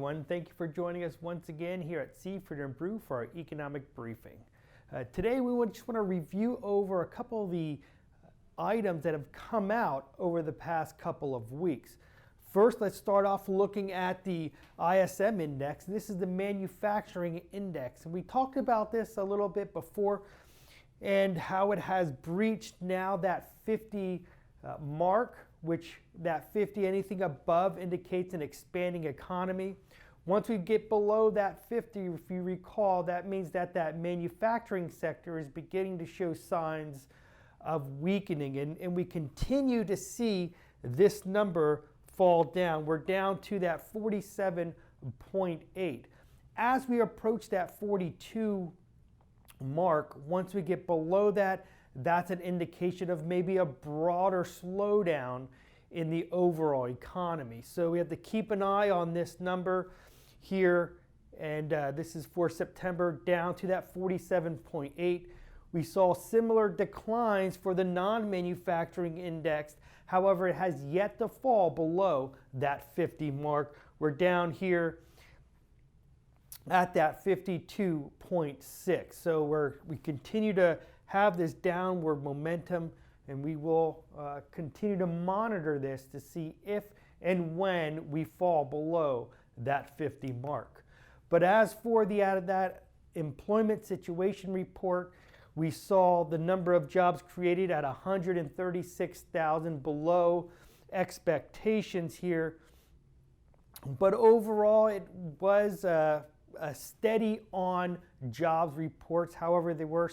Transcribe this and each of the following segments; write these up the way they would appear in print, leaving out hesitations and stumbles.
everyone. Thank you for joining us once again here at Seaford and Brew for our economic briefing. Today we just want to review over a couple of the items that have come out over the past couple of weeks. First, let's start off looking at the ISM Index. This is the manufacturing index. And we talked about this a little bit before and how it has breached now that 50 mark, which that 50, anything above, indicates an expanding economy. Once we get below that 50, if you recall, that means that that manufacturing sector is beginning to show signs of weakening. And we continue to see this number fall down. We're down to that 47.8. As we approach that 42 mark, once we get below that, that's an indication of maybe a broader slowdown in the overall economy. So we have to keep an eye on this number here, and this is for September, down to that 47.8. We saw similar declines for the non-manufacturing index. However, it has yet to fall below that 50 mark. We're down here at that 52.6. So we continue to have this downward momentum, and we will continue to monitor this to see if and when we fall below that 50 mark. But as for that employment situation report, we saw the number of jobs created at 136,000, below expectations here. But overall, it was a steady on jobs reports. However, there were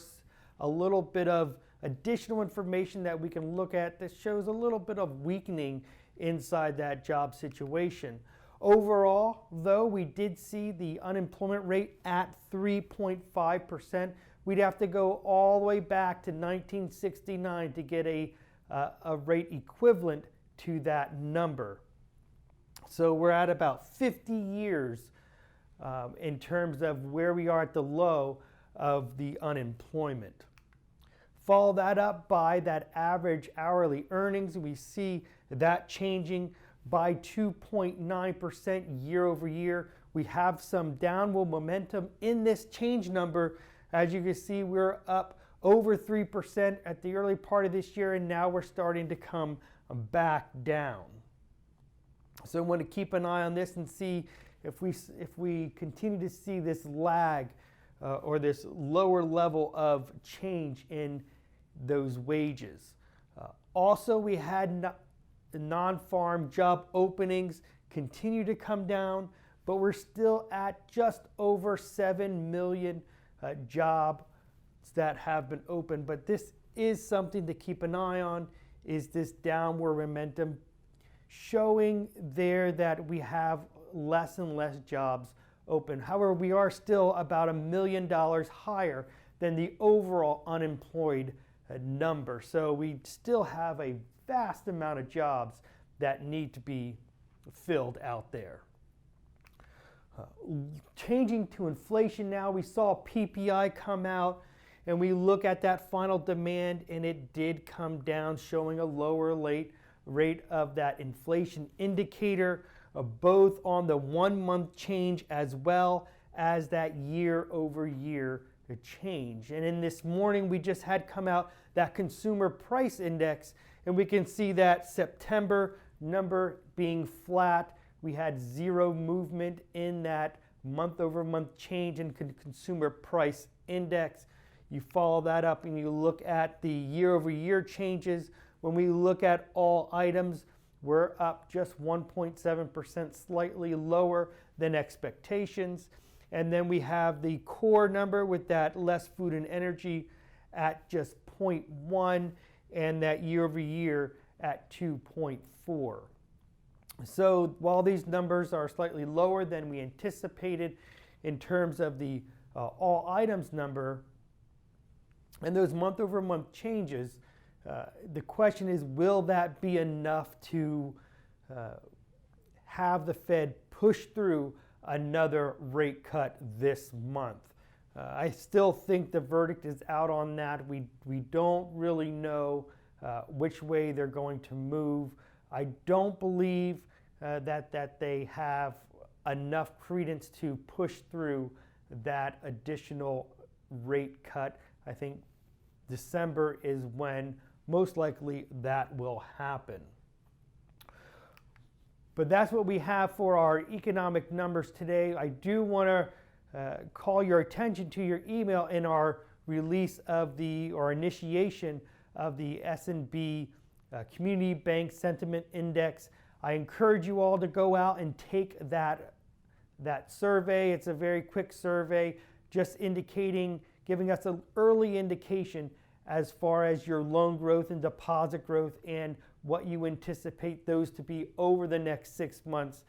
a little bit of additional information that we can look at that shows a little bit of weakening inside that job situation. Overall, though, we did see the unemployment rate at 3.5%. We'd have to go all the way back to 1969 to get a rate equivalent to that number. So we're at about 50 years in terms of where we are at the low of the unemployment. Follow that up by that average hourly earnings. We see that changing by 2.9% year over year. We have some downward momentum in this change number. As you can see, we're up over 3% at the early part of this year, and now we're starting to come back down. So I want to keep an eye on this and see if we continue to see this lag or this lower level of change in those wages. Also, we had the non-farm job openings continue to come down, but we're still at just over 7 million jobs that have been opened. But this is something to keep an eye on, is this downward momentum showing there that we have less and less jobs open. However, we are still about $1 million higher than the overall unemployed number. So we still have a vast amount of jobs that need to be filled out there. Changing to inflation now, we saw PPI come out, and we look at that final demand, and it did come down, showing a lower rate of that inflation indicator, both on the 1 month change as well as that year over year change. And in this morning, we just had come out that consumer price index, and we can see that September number being flat. We had zero movement in that month over month change in consumer price index. You follow that up and you look at the year over year changes. When we look at all items, we're up just 1.7%, slightly lower than expectations. And then we have the core number with that less food and energy at just 0.1, and that year over year at 2.4. So while these numbers are slightly lower than we anticipated in terms of the all items number and those month over month changes, the question is, will that be enough to have the Fed push through another rate cut this month? I still think the verdict is out on that. We don't really know which way they're going to move. I don't believe that they have enough credence to push through that additional rate cut. I think December is when most likely that will happen. But that's what we have for our economic numbers today. I do want to call your attention to your email in our release of or initiation of the S&B Community Bank Sentiment Index. I encourage you all to go out and take that survey. It's a very quick survey, just giving us an early indication as far as your loan growth and deposit growth and what you anticipate those to be over the next 6 months,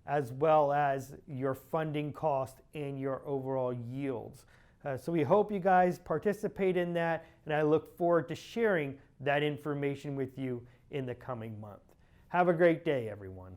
as well as your funding cost and your overall yields. So we hope you guys participate in that, and I look forward to sharing that information with you in the coming month. Have a great day, everyone.